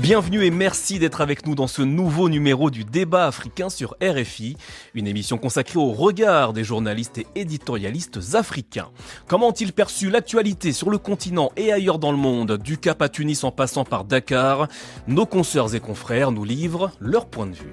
Bienvenue et merci d'être avec nous dans ce nouveau numéro du débat africain sur RFI, une émission consacrée au regard des journalistes et éditorialistes africains. Comment ont-ils perçu l'actualité sur le continent et ailleurs dans le monde, du Cap à Tunis en passant par Dakar? Nos consoeurs et confrères nous livrent leur point de vue.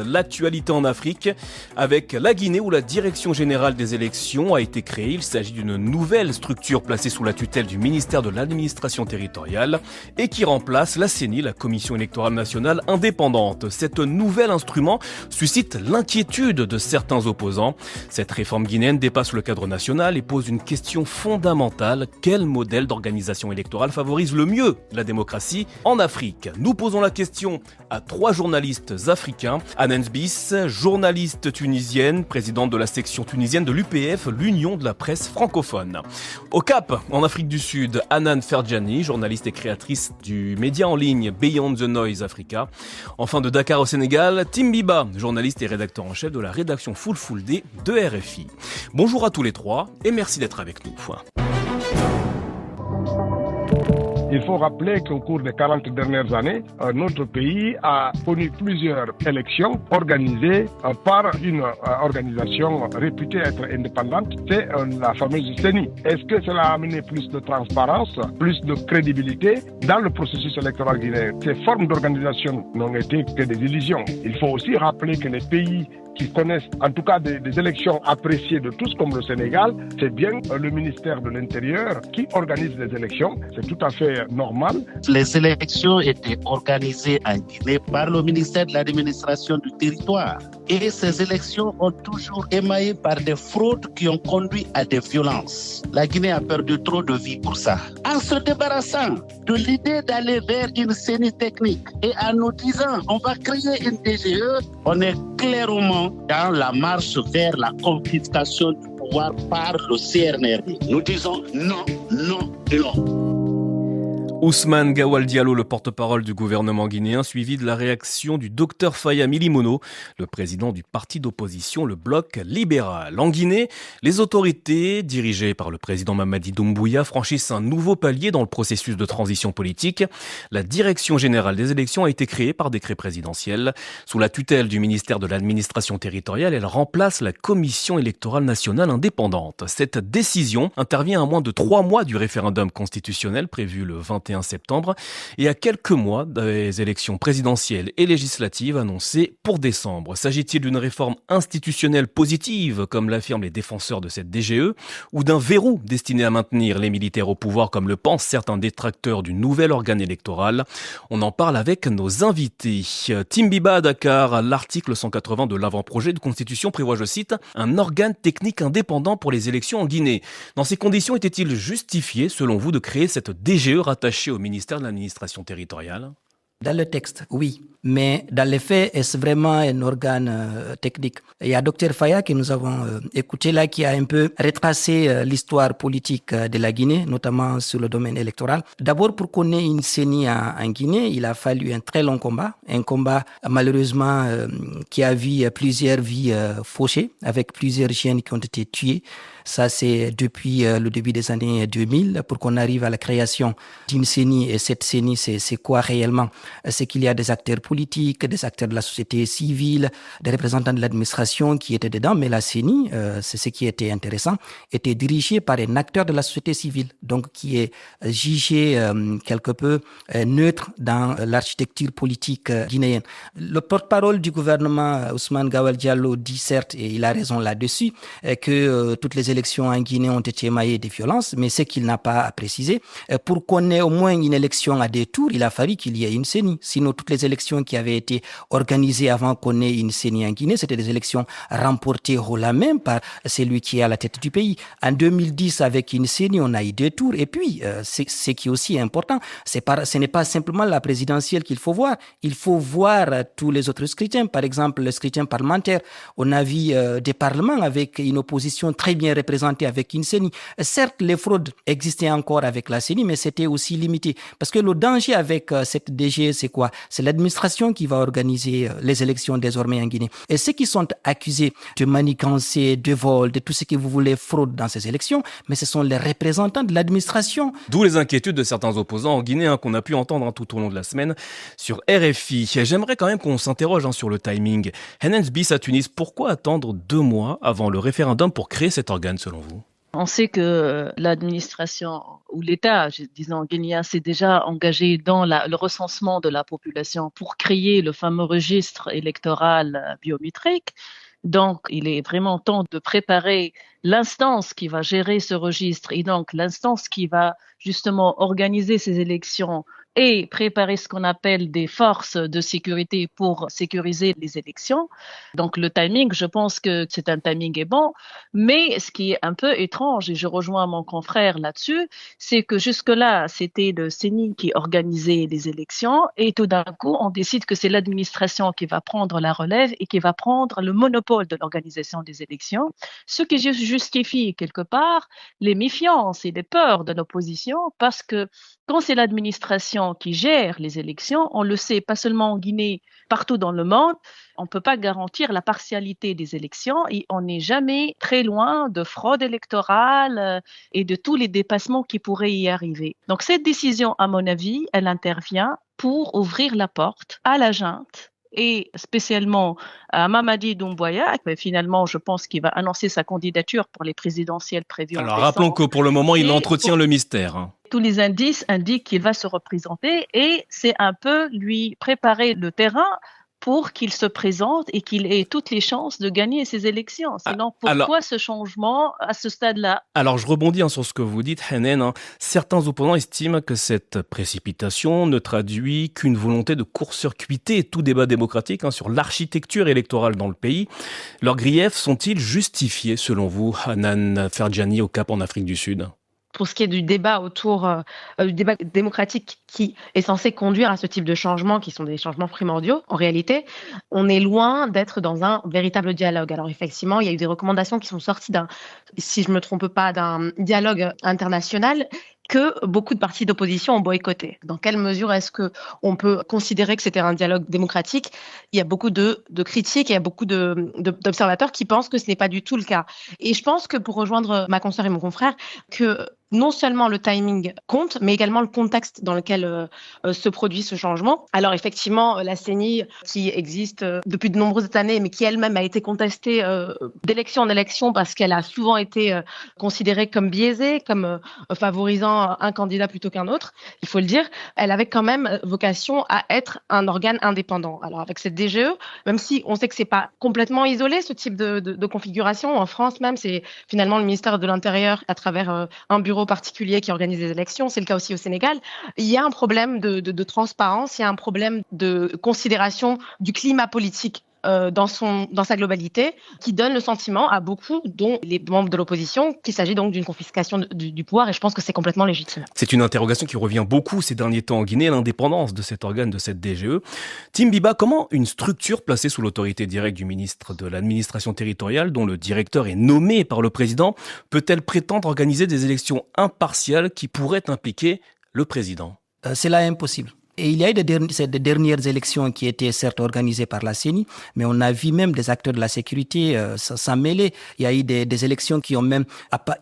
L'actualité en Afrique avec la Guinée où la Direction générale des élections a été créée. Il s'agit d'une nouvelle structure placée sous la tutelle du ministère de l'administration territoriale et qui remplace la CENI, la Commission électorale nationale indépendante. Cet nouvel instrument suscite l'inquiétude de certains opposants. Cette réforme guinéenne dépasse le cadre national et pose une question fondamentale. Quel modèle d'organisation électorale favorise le mieux la démocratie en Afrique? Nous posons la question à 3 journalistes africains. Hanan Sbiss, journaliste tunisienne, présidente de la section tunisienne de l'UPF, l'Union de la presse francophone. Au Cap, en Afrique du Sud, Hanan Ferjani, journaliste et créatrice du média en ligne Beyond the Noise Africa. Enfin de Dakar au Sénégal, Tim Biba, journaliste et rédacteur en chef de la rédaction Full Day de RFI. Bonjour à tous les 3 et merci d'être avec nous. Il faut rappeler qu'au cours des 40 dernières années, notre pays a connu plusieurs élections organisées par une organisation réputée être indépendante, c'est la fameuse CENI. Est-ce que cela a amené plus de transparence, plus de crédibilité dans le processus électoral guinéen? Ces formes d'organisation n'ont été que des illusions. Il faut aussi rappeler que les pays qui connaissent en tout cas des élections appréciées de tous comme le Sénégal, c'est bien le ministère de l'Intérieur qui organise les élections. C'est tout à fait normal. Les élections étaient organisées en Guinée par le ministère de l'administration du territoire. Et ces élections ont toujours émaillé par des fraudes qui ont conduit à des violences. La Guinée a perdu trop de vies pour ça. En se débarrassant de l'idée d'aller vers une CENI technique et en nous disant on va créer une DGE, on est clairement dans la marche vers la confiscation du pouvoir par le CNRD. Nous disons non, non et non. Ousmane Gawal Diallo, le porte-parole du gouvernement guinéen, suivi de la réaction du docteur Faya Milimono, le président du parti d'opposition, le Bloc libéral. En Guinée, les autorités, dirigées par le président Mamadi Doumbouya, franchissent un nouveau palier dans le processus de transition politique. La Direction générale des élections a été créée par décret présidentiel. Sous la tutelle du ministère de l'administration territoriale, elle remplace la Commission électorale nationale indépendante. Cette décision intervient à moins de 3 mois du référendum constitutionnel prévu le 21 septembre et à quelques mois des élections présidentielles et législatives annoncées pour décembre. S'agit-il d'une réforme institutionnelle positive, comme l'affirment les défenseurs de cette DGE, ou d'un verrou destiné à maintenir les militaires au pouvoir, comme le pensent certains détracteurs du nouvel organe électoral? On en parle avec nos invités. Tim Biba à Dakar, l'article 180 de l'avant-projet de constitution prévoit, je cite, un organe technique indépendant pour les élections en Guinée. Dans ces conditions, était-il justifié, selon vous, de créer cette DGE rattachée au ministère de l'administration territoriale? Dans le texte, oui. Mais dans les faits, est-ce vraiment un organe technique? Il y a Dr Faya que nous avons écouté là, qui a un peu retracé l'histoire politique de la Guinée, notamment sur le domaine électoral. D'abord, pour qu'on ait une CENI en Guinée, il a fallu un très long combat. Un combat, malheureusement, qui a vu plusieurs vies fauchées, avec plusieurs jeunes qui ont été tués. Ça, c'est depuis le début des années 2000 pour qu'on arrive à la création d'une CENI. Et cette CENI, c'est quoi réellement? C'est qu'il y a des acteurs politiques, des acteurs de la société civile, des représentants de l'administration qui étaient dedans. Mais la CENI, c'est ce qui était intéressant, était dirigée par un acteur de la société civile, donc qui est jugé quelque peu neutre dans l'architecture politique guinéenne. Le porte-parole du gouvernement, Ousmane Gawal Diallo, dit certes, et il a raison là-dessus, que toutes les élections en Guinée ont été émaillées de violences, mais ce qu'il n'a pas précisé, pour qu'on ait au moins une élection à 2 tours, il a fallu qu'il y ait une CENI. Sinon, toutes les élections qui avaient été organisées avant qu'on ait une CENI en Guinée, c'était des élections remportées haut la main par celui qui est à la tête du pays. En 2010, avec une CENI, on a eu 2 tours. Et puis, ce qui est aussi important, ce n'est pas simplement la présidentielle qu'il faut voir. Il faut voir tous les autres scrutins. Par exemple, le scrutin parlementaire. On a vu des parlements avec une opposition très bien représentée avec une CENI. Certes, les fraudes existaient encore avec la CENI, mais c'était aussi limité. Parce que le danger avec cette DG, c'est quoi? C'est l'administration l'administration qui va organiser les élections désormais en Guinée. Et ceux qui sont accusés de manigancer, de vol, de tout ce que vous voulez, fraude dans ces élections, mais ce sont les représentants de l'administration. D'où les inquiétudes de certains opposants en Guinée qu'on a pu entendre tout au long de la semaine sur RFI. J'aimerais quand même qu'on s'interroge sur le timing. Henens Bis à Tunis, pourquoi attendre 2 mois avant le référendum pour créer cet organe selon vous ? On sait que l'administration ou l'État, disons guinéen, s'est déjà engagé dans le recensement de la population pour créer le fameux registre électoral biométrique. Donc, il est vraiment temps de préparer l'instance qui va gérer ce registre et donc l'instance qui va justement organiser ces élections et préparer ce qu'on appelle des forces de sécurité pour sécuriser les élections. Donc le timing, je pense que c'est un timing est bon, mais ce qui est un peu étrange, et je rejoins mon confrère là-dessus, c'est que jusque-là, c'était le CENI qui organisait les élections et tout d'un coup, on décide que c'est l'administration qui va prendre la relève et qui va prendre le monopole de l'organisation des élections, ce qui justifie quelque part les méfiances et les peurs de l'opposition parce que quand c'est l'administration qui gère les élections, on le sait, pas seulement en Guinée, partout dans le monde, on ne peut pas garantir la partialité des élections et on n'est jamais très loin de fraude électorale et de tous les dépassements qui pourraient y arriver. Donc cette décision, à mon avis, elle intervient pour ouvrir la porte à la junte et spécialement à Mamadi Doumbouya, finalement, je pense qu'il va annoncer sa candidature pour les présidentielles prévues en décembre. Alors rappelons que pour le moment, il entretient le mystère. Tous les indices indiquent qu'il va se représenter et c'est un peu lui préparer le terrain pour qu'il se présente et qu'il ait toutes les chances de gagner ces élections. Sinon, pourquoi ce changement à ce stade-là ? Alors, je rebondis sur ce que vous dites, Henen. Certains opposants estiment que cette précipitation ne traduit qu'une volonté de court-circuiter tout débat démocratique sur l'architecture électorale dans le pays. Leurs griefs sont-ils justifiés, selon vous, Hanan Ferjani, au Cap en Afrique du Sud ? Pour ce qui est du débat autour du débat démocratique qui est censé conduire à ce type de changements qui sont des changements primordiaux, en réalité, on est loin d'être dans un véritable dialogue. Alors effectivement, il y a eu des recommandations qui sont sorties si je me trompe pas, d'un dialogue international que beaucoup de partis d'opposition ont boycotté. Dans quelle mesure est-ce qu'on peut considérer que c'était un dialogue démocratique ? Il y a beaucoup de critiques, il y a beaucoup d'observateurs qui pensent que ce n'est pas du tout le cas. Et je pense que pour rejoindre ma consoeur et mon confrère, que non seulement le timing compte, mais également le contexte dans lequel se produit ce changement. Alors effectivement, la CENI, qui existe depuis de nombreuses années, mais qui elle-même a été contestée d'élection en élection parce qu'elle a souvent été considérée comme biaisée, comme favorisant un candidat plutôt qu'un autre, il faut le dire, elle avait quand même vocation à être un organe indépendant. Alors avec cette DGE, même si on sait que c'est pas complètement isolé ce type de configuration, en France même, c'est finalement le ministère de l'Intérieur à travers un bureau particulier qui organise les élections, c'est le cas aussi au Sénégal. Il y a un problème de transparence, il y a un problème de considération du climat politique dans sa globalité, qui donne le sentiment à beaucoup, dont les membres de l'opposition, qu'il s'agit donc d'une confiscation du pouvoir, et je pense que c'est complètement légitime. C'est une interrogation qui revient beaucoup ces derniers temps en Guinée, l'indépendance de cet organe, de cette DGE. Tim Biba, comment une structure placée sous l'autorité directe du ministre de l'administration territoriale, dont le directeur est nommé par le président, peut-elle prétendre organiser des élections impartiales qui pourraient impliquer le président ? C'est là impossible. Et il y a eu des dernières élections qui étaient certes organisées par la CENI, mais on a vu même des acteurs de la sécurité s'en mêler. Il y a eu des élections qui ont même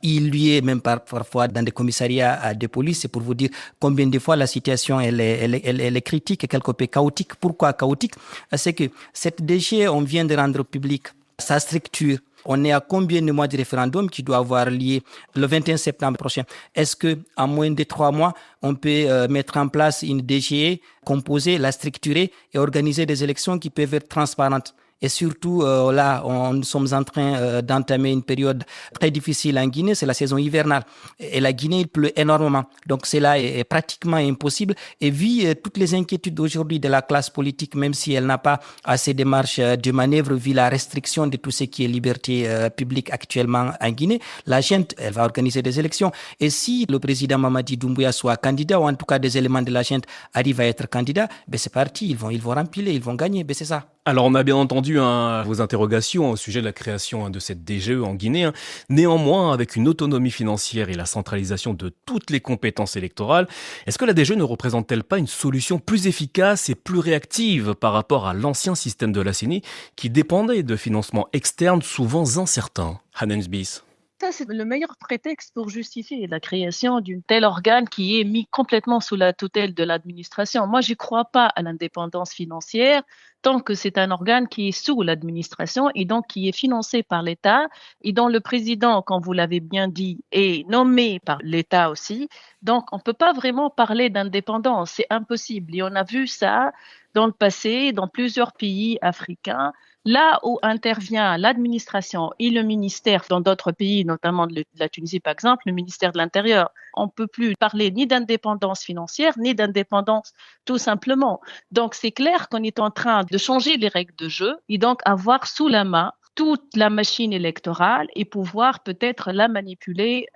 eu lieu, même parfois dans des commissariats de police. C'est pour vous dire combien de fois la situation elle est critique et quelque peu chaotique. Pourquoi chaotique ? C'est que cette DG, on vient de rendre public sa structure. On est à combien de mois de référendum qui doit avoir lieu le 21 septembre prochain? Est-ce que en moins de 3 mois, on peut mettre en place une DGE, composer, la structurer et organiser des élections qui peuvent être transparentes? Et surtout, là, nous sommes en train d'entamer une période très difficile en Guinée, c'est la saison hivernale. Et la Guinée, il pleut énormément. Donc, cela est pratiquement impossible. Et vu toutes les inquiétudes aujourd'hui de la classe politique, même si elle n'a pas assez de marge de manœuvre, vu la restriction de tout ce qui est liberté publique actuellement en Guinée, la junte, elle va organiser des élections. Et si le président Mamadi Doumbouya soit candidat, ou en tout cas des éléments de la junte arrivent à être candidats, ben c'est parti, ils vont remplir, ils vont gagner, ben c'est ça. Alors, on a bien entendu répondu à vos interrogations au sujet de la création de cette DGE en Guinée. Néanmoins, avec une autonomie financière et la centralisation de toutes les compétences électorales, est-ce que la DGE ne représente-t-elle pas une solution plus efficace et plus réactive par rapport à l'ancien système de la CENI qui dépendait de financements externes souvent incertains? Hannes Bies. Ça, c'est le meilleur prétexte pour justifier la création d'une telle organe qui est mis complètement sous la tutelle de l'administration. Moi, je ne crois pas à l'indépendance financière tant que c'est un organe qui est sous l'administration et donc qui est financé par l'État et dont le président, comme vous l'avez bien dit, est nommé par l'État aussi. Donc, on ne peut pas vraiment parler d'indépendance. C'est impossible. Et on a vu ça dans le passé, dans plusieurs pays africains. Là où intervient l'administration et le ministère dans d'autres pays, notamment de la Tunisie par exemple, le ministère de l'Intérieur, on ne peut plus parler ni d'indépendance financière, ni d'indépendance tout simplement. Donc c'est clair qu'on est en train de changer les règles de jeu et donc avoir sous la main toute la machine électorale et pouvoir peut-être la manipuler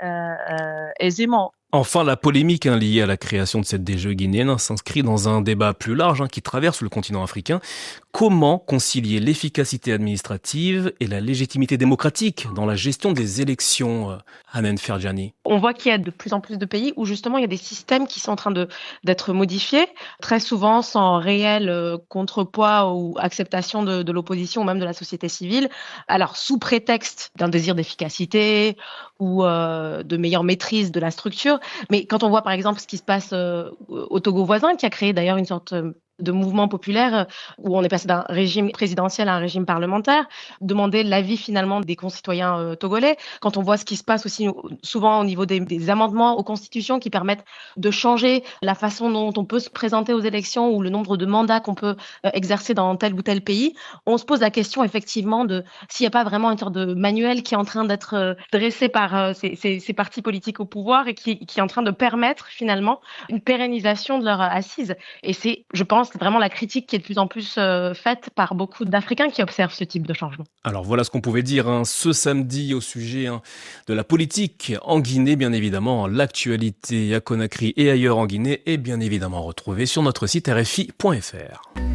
aisément. Enfin, la polémique liée à la création de cette DGE guinéenne s'inscrit dans un débat plus large qui traverse le continent africain. Comment concilier l'efficacité administrative et la légitimité démocratique dans la gestion des élections, Hanen Ferjani? On voit qu'il y a de plus en plus de pays où justement il y a des systèmes qui sont en train d'être modifiés, très souvent sans réel contrepoids ou acceptation de l'opposition ou même de la société civile. Alors sous prétexte d'un désir d'efficacité ou de meilleure maîtrise de la structure. Mais quand on voit par exemple ce qui se passe au Togo voisin, qui a créé d'ailleurs une sorte de mouvement populaire où on est passé d'un régime présidentiel à un régime parlementaire, demander l'avis finalement des concitoyens togolais. Quand on voit ce qui se passe aussi souvent au niveau des amendements aux constitutions qui permettent de changer la façon dont on peut se présenter aux élections ou le nombre de mandats qu'on peut exercer dans tel ou tel pays, on se pose la question effectivement de s'il n'y a pas vraiment une sorte de manuel qui est en train d'être dressé par ces partis politiques au pouvoir et qui est en train de permettre finalement une pérennisation de leur assise. Et c'est, je pense, vraiment la critique qui est de plus en plus faite par beaucoup d'Africains qui observent ce type de changement. Alors voilà ce qu'on pouvait dire ce samedi au sujet de la politique en Guinée. Bien évidemment, l'actualité à Conakry et ailleurs en Guinée est bien évidemment retrouvée sur notre site rfi.fr.